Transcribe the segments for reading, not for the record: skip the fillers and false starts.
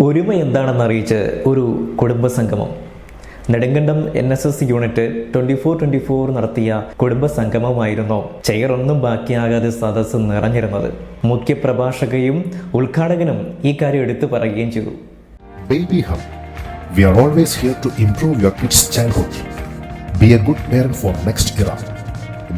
ഒരുമ എന്താണെന്നറിയിച്ച് ഒരു കുടുംബസംഗമം. Nedumkandam NSS unit 24/24 നടത്തിയ കുടുംബസംഗമമായിരുന്നു ചെയറൊന്നും ബാക്കിയാകാതെ സദസ്സ് നിറഞ്ഞിരുന്നത്. മുഖ്യ പ്രഭാഷകയും ഉദ്ഘാടകനും ഈ കാര്യം എടുത്തു പറയുകയും ചെയ്തു. Baby Hub. We are always here to improve your kids' childhood. Be a good parent for next era.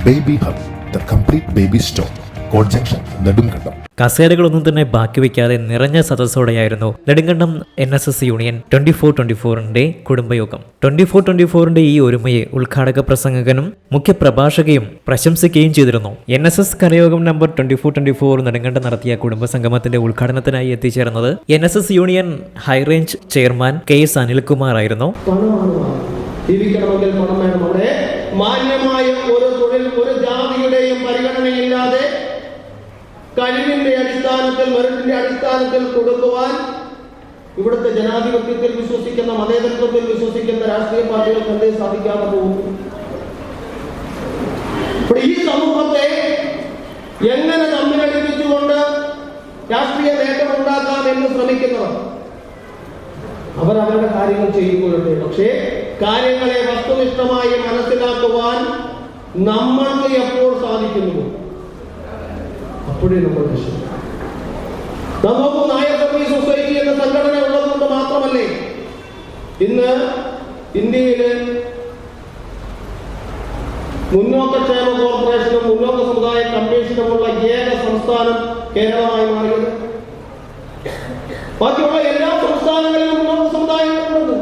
Baby Hub, the complete baby store. കോഡ് ജംഗ്ഷൻ, നെടുങ്കണ്ടം. കസേരകളൊന്നും തന്നെ ബാക്കി വയ്ക്കാതെ നിറഞ്ഞ സദസ്സോടെയായിരുന്നു നെടുങ്കണ്ടം NSS യൂണിയൻ 24/24 കുടുംബയോഗം. 24/24 ഈ ഒരുമയെ ഉദ്ഘാടക പ്രസംഗകനും മുഖ്യ പ്രഭാഷകയും പ്രശംസിക്കുകയും ചെയ്തിരുന്നു. NSS കരയോഗം നമ്പർ 24/24 നെടുങ്കണ്ടം നടത്തിയ കുടുംബസംഗമത്തിന്റെ ഉദ്ഘാടനത്തിനായി എത്തിച്ചേർന്നത് NSS union high range chairman KS Anilkumar ആയിരുന്നു. ജീവിക്കണമെങ്കിൽ പണം വേണം. അവിടെ മാന്യമായ ഒരു തൊഴിൽ ഒരു ജാതിയുടെയും പരിഗണനയില്ലാതെ കഴിവിന്റെ അടിസ്ഥാനത്തിൽ മെറിറ്റിന്റെ അടിസ്ഥാനത്തിൽ കൊടുക്കുവാൻ ഇവിടുത്തെ ജനാധിപത്യത്തിൽ വിശ്വസിക്കുന്ന മതേതരത്വത്തിൽ വിശ്വസിക്കുന്ന രാഷ്ട്രീയ പാർട്ടികൾക്ക് എന്തേ സാധിക്കാതെ പോകുന്നു? ഈ സമൂഹത്തെ എങ്ങനെ തമ്മിലടിപ്പിച്ചുകൊണ്ട് രാഷ്ട്രീയ നേട്ടം ഉണ്ടാക്കാം എന്ന് ശ്രമിക്കുന്നവർ അവരവരുടെ കാര്യങ്ങൾ ചെയ്യുമ്പോഴുണ്ട്. പക്ഷേ കാര്യങ്ങളെ വസ്തുനിഷ്ഠമായി മനസ്സിലാക്കുവാൻ നമ്മൾക്ക് എപ്പോൾ സാധിക്കുന്നു അപ്പോഴേ നമ്മൾ നമുക്ക് നായർ സർവീസ് സൊസൈറ്റി എന്ന സംഘടന ഉള്ളതുകൊണ്ട് മാത്രമല്ലേ ഇന്ന് ഇന്ത്യയിലെ മുന്നോക്കക്ഷേമ കോർപ്പറേഷനും മുന്നോക്ക സമുദായ കമ്മീഷനുമുള്ള ഏക സംസ്ഥാനം കേരളമായി മാറിയത്. ബാക്കിയുള്ള എല്ലാ സംസ്ഥാനങ്ങളിലും മുന്നോക്ക സമുദായങ്ങളുണ്ട്.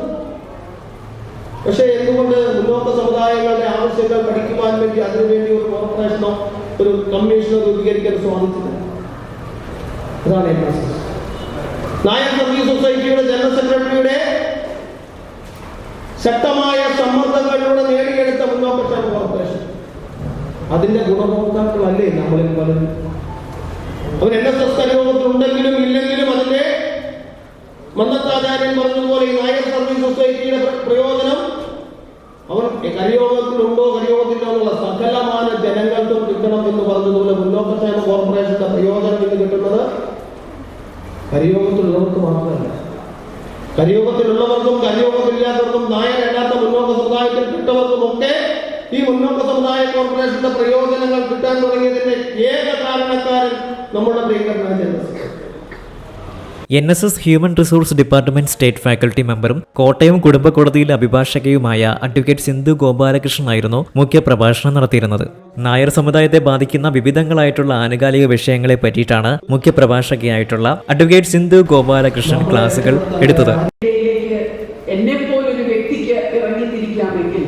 പക്ഷെ എന്തുകൊണ്ട് മുന്നോക്ക സമുദായങ്ങളുടെ ആവശ്യങ്ങൾ പഠിക്കുവാൻ വേണ്ടി അതിനുവേണ്ടി ഒരു കോർപ്പറേഷനോ ഒരു കമ്മീഷനോ രൂപീകരിക്കാൻ സാധിച്ചില്ല? അതാണ് നായർ സർവീസ് സൊസൈറ്റിയുടെ ജനറൽ സെക്രട്ടറിയുടെ ശക്തമായ സമ്മർദ്ദങ്ങളിലൂടെ നേടിയെടുത്ത മുന്നോക്കക്ഷേമ കോർപ്പറേഷൻ. അതിന്റെ ഗുണഭോക്താക്കളല്ലേ നമ്മളിൽ പലരും. അവർ NSS കരയോഗത്തിലുണ്ടെങ്കിലും ഇല്ലെങ്കിലും അതിന്റെ മന്നത്താചാര്യൻ പറഞ്ഞതുപോലെ ഈ നായർ സർവീസ് സൊസൈറ്റിയുടെ പ്രയോജനം അവർ കരയോഗത്തിലുണ്ടോ കരയോഗത്തിലോ എന്നുള്ള സകലമാന ജനങ്ങൾക്കും കിട്ടണം എന്ന് പറഞ്ഞതുപോലെ മുന്നോക്കക്ഷേമ കോർപ്പറേഷന്റെ പ്രയോജനം ഇന്ന് കിട്ടുന്നത് കരയോഗത്തിലുള്ളവർക്ക് മാത്രമല്ല, കരയോഗത്തിലുള്ളവർക്കും കരയോഗത്തിലില്ലാത്തവർക്കും നായരല്ലാത്ത മുന്നോക്ക സമുദായത്തിൽ കിട്ടവർക്കുമൊക്കെ ഈ മുന്നോക്ക സമുദായ കോർപ്പറേഷന്റെ പ്രയോജനങ്ങൾ കിട്ടാൻ തുടങ്ങിയതിന്റെ ഏക കാരണക്കാരൻ നമ്മുടെ പ്രിയങ്കരനായ NSS human resource department state faculty മെമ്പറും കോട്ടയം കുടുംബ കോടതിയിലെ അഭിഭാഷകയുമായ അഡ്വക്കേറ്റ് സിന്ധു ഗോപാലകൃഷ്ണൻ ആയിരുന്നു മുഖ്യ പ്രഭാഷണം നടത്തിയിരുന്നത്. നായർ സമുദായത്തെ ബാധിക്കുന്ന വിവിധങ്ങളായിട്ടുള്ള ആനുകാലിക വിഷയങ്ങളെ പറ്റിയിട്ടാണ് മുഖ്യ പ്രഭാഷകയായിട്ടുള്ള അഡ്വക്കേറ്റ് സിന്ധു ഗോപാലകൃഷ്ണൻ ക്ലാസുകൾ എടുത്തത്. എന്നെപ്പോലൊരു വ്യക്തിക്ക് ഇറങ്ങിത്തിരിക്കാമെങ്കിൽ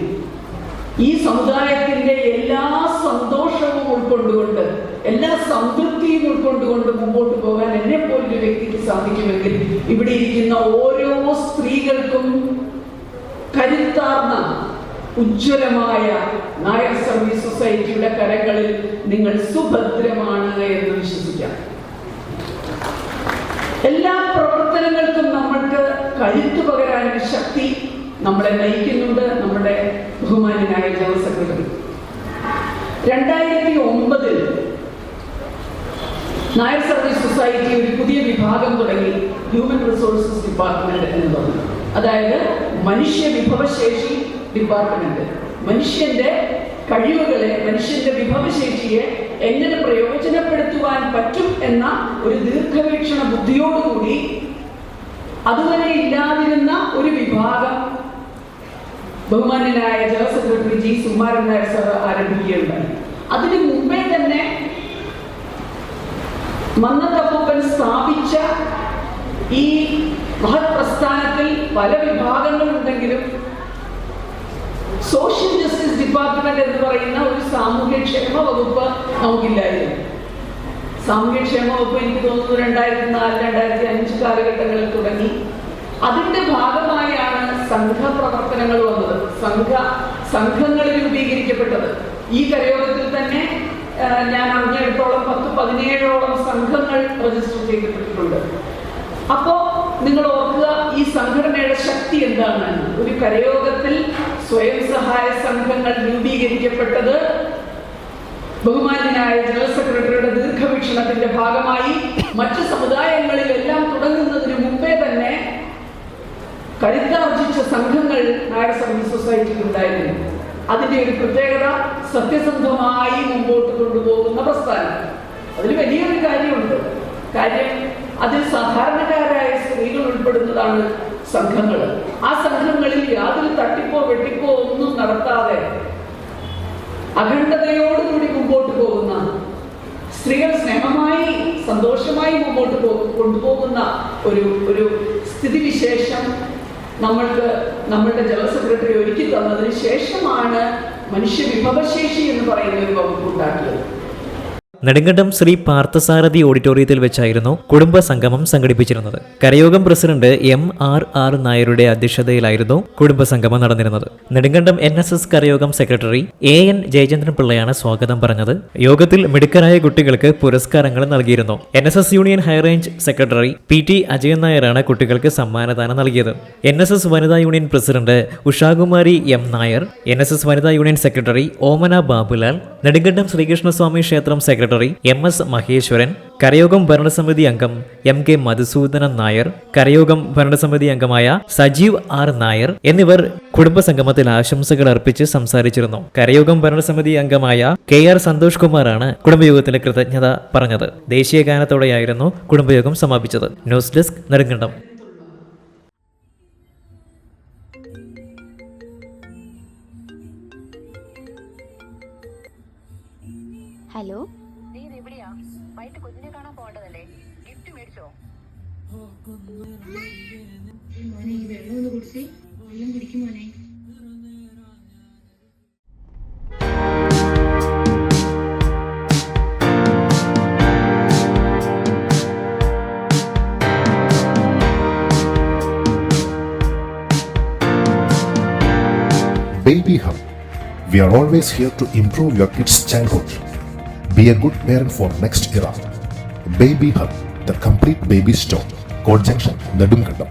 ഈ സമുദായത്തിന്റെ എല്ലാ സന്തോഷവും ഉൾക്കൊണ്ടുകൊണ്ട് എല്ലാ സംതൃപ്തിയും ഉൾക്കൊണ്ടുകൊണ്ട് മുമ്പോട്ട് പോകാൻ എന്നെപ്പോലൊരു വ്യക്തിക്ക് സാധിക്കുമെങ്കിൽ ഇവിടെ ഇരിക്കുന്ന ഓരോ സ്ത്രീകൾക്കും കരുത്താർന്ന ഉജ്ജ്വലമായ നായർ സർവീസ് സൊസൈറ്റിയുടെ കരങ്ങളിൽ നിങ്ങൾ സുഭദ്രമാണ് എന്ന് വിശ്വസിക്കാം. എല്ലാ പ്രവർത്തനങ്ങൾക്കും നമ്മൾക്ക് കരുത്തു പകരാനൊരു ശക്തി നമ്മളെ നയിക്കുന്നുണ്ട് നമ്മുടെ ബഹുമാന്യനായ general secretary. 2009 Nair service society ഒരു പുതിയ വിഭാഗം തുടങ്ങി, ഹ്യൂമൻ റിസോഴ്സസ് ഡിപ്പാർട്ട്മെന്റ് എന്ന് പറഞ്ഞു. അതായത് മനുഷ്യ വിഭവശേഷി ഡിപ്പാർട്ട്മെന്റ്. മനുഷ്യന്റെ കഴിവുകളെ, മനുഷ്യന്റെ വിഭവശേഷിയെ എങ്ങനെ പ്രയോജനപ്പെടുത്തുവാൻ പറ്റും എന്ന ഒരു ദീർഘവീക്ഷണ ബുദ്ധിയോടുകൂടി അതുവരെ ഇല്ലാതിരുന്ന ഒരു വിഭാഗം ബഹുമാന്യനായ general secretary G. Sukumaran Nair sir ആരംഭിക്കുകയുണ്ടായി. അതിനു മുമ്പേ തന്നെ മന്നത്തപ്പൂപ്പൻ സ്ഥാപിച്ച ഈ മഹത് പ്രസ്ഥാനത്തിൽ പല വിഭാഗങ്ങളുണ്ടെങ്കിലും സോഷ്യൽ ജസ്റ്റിസ് ഡിപ്പാർട്ട്മെന്റ് എന്ന് പറയുന്ന ഒരു സാമൂഹ്യക്ഷേമ വകുപ്പ് നമുക്കില്ലായിരുന്നു. സാമൂഹ്യക്ഷേമ വകുപ്പ് എനിക്ക് തോന്നുന്നു 2004-2005 കാലഘട്ടങ്ങളിൽ തുടങ്ങി. അതിന്റെ ഭാഗമായാണ് സംഘപ്രവർത്തനങ്ങൾ വന്നത്, സംഘങ്ങൾ രൂപീകരിക്കപ്പെട്ടത്. ഈ കരയോഗത്തിൽ തന്നെ ഞാൻ അറിഞ്ഞിടത്തോളം 10-17ഓളം സംഘങ്ങൾ രജിസ്റ്റർ ചെയ്യപ്പെട്ടിട്ടുണ്ട്. അപ്പോ നിങ്ങൾ ഓർക്കുക ഈ സംഘടനയുടെ ശക്തി എന്താണെന്ന്. ഒരു കരയോഗത്തിൽ സ്വയം സഹായ സംഘങ്ങൾ രൂപീകരിക്കപ്പെട്ടത് ബഹുമാന്യനായ ജനറൽ സെക്രട്ടറിയുടെ ദീർഘവീക്ഷണത്തിന്റെ ഭാഗമായി മറ്റു സമുദായങ്ങളിലെല്ലാം തുടങ്ങുന്നതിന് മുമ്പേ തന്നെ കരുത്താർജിച്ച സംഘങ്ങൾ നായർ സർവീസ് സൊസൈറ്റിയിൽ ഉണ്ടായിരുന്നു. അതിന്റെ ഒരു പ്രത്യേകത സത്യസന്ധമായി മുമ്പോട്ട് കൊണ്ടുപോകുന്ന പ്രസ്ഥാനം. അതിൽ വലിയൊരു കാര്യമുണ്ട്. കാര്യം അതിൽ സാധാരണക്കാരായ സ്ത്രീകൾ ഉൾപ്പെടുന്നതാണ് സംഘങ്ങൾ. ആ സംഘങ്ങളിൽ യാതൊരു തട്ടിപ്പോ വെട്ടിപ്പോ ഒന്നും നടത്താതെ അഖണ്ഡതയോടുകൂടി മുമ്പോട്ട് പോകുന്ന, സ്ത്രീകൾ സ്നേഹമായി സന്തോഷമായി മുമ്പോട്ട് കൊണ്ടുപോകുന്ന ഒരു സ്ഥിതിവിശേഷം നമ്മളുടെ ജനറൽ സെക്രട്ടറി ഒരുക്കി തന്നതിന് ശേഷമാണ് മനുഷ്യ വിഭവശേഷി എന്ന് പറയുന്ന ഒരു വകുപ്പ് ഉണ്ടാക്കിയത്. നെടുങ്കണ്ടം ശ്രീ പാർത്ഥസാരഥി ഓഡിറ്റോറിയത്തിൽ വെച്ചായിരുന്നു കുടുംബ സംഗമം സംഘടിപ്പിച്ചിരുന്നത്. കരയോഗം പ്രസിഡന്റ് MRR നായരുടെ അധ്യക്ഷതയിലായിരുന്നു കുടുംബ സംഗമം നടന്നിരുന്നത്. നെടുങ്കണ്ടം NSS കരയോഗം സെക്രട്ടറി AN ജയചന്ദ്രൻ പിള്ളയാണ് സ്വാഗതം പറഞ്ഞത്. യോഗത്തിൽ മിടുക്കരായ കുട്ടികൾക്ക് പുരസ്കാരങ്ങൾ നൽകിയിരുന്നു. NSS union high range secretary PT Ajayan നായരാണ് കുട്ടികൾക്ക് സമ്മാനദാനം നൽകിയത്. NSS വനിതാ union president Ushakumari M Nair, NSS വനിതാ യൂണിയൻ സെക്രട്ടറി ഓമന ബാബുലാൽ, നെടുങ്കണ്ടം ശ്രീകൃഷ്ണസ്വാമി ക്ഷേത്രം സെക്രട്ടറി MS മഹേശ്വരൻ, കരയോഗം ഭരണസമിതി അംഗം MK മധുസൂദനൻ നായർ, കരയോഗം ഭരണസമിതി അംഗമായ സജീവ് R നായർ എന്നിവർ കുടുംബസംഗമത്തിൽ ആശംസകൾ അർപ്പിച്ച് സംസാരിച്ചിരുന്നു. കരയോഗം ഭരണസമിതി അംഗമായ KR സന്തോഷ് കുമാറാണ് കുടുംബയോഗത്തിലെ കൃതജ്ഞത പറഞ്ഞത്. ദേശീയ ഗാനത്തോടെയായിരുന്നു കുടുംബയോഗം സമാപിച്ചത്. News desk, Nedumkandam. ഹലോ, നീ എവിടെയാ? വൈകിട്ട് കുഞ്ഞിനെ കാണാൻ പോകേണ്ടതല്ലേ? ഗിഫ്റ്റ് മേടിച്ചോ? മോനെ ഈ വെള്ളം ഒന്ന് കുടിച്ചേ. വെള്ളം കുടിക്കും മോനെ. Baby Hub. We are always here to improve your kids' childhood. Be a good parent for next era. Baby Hub, the complete baby store. Code Junction, Nedumkandam.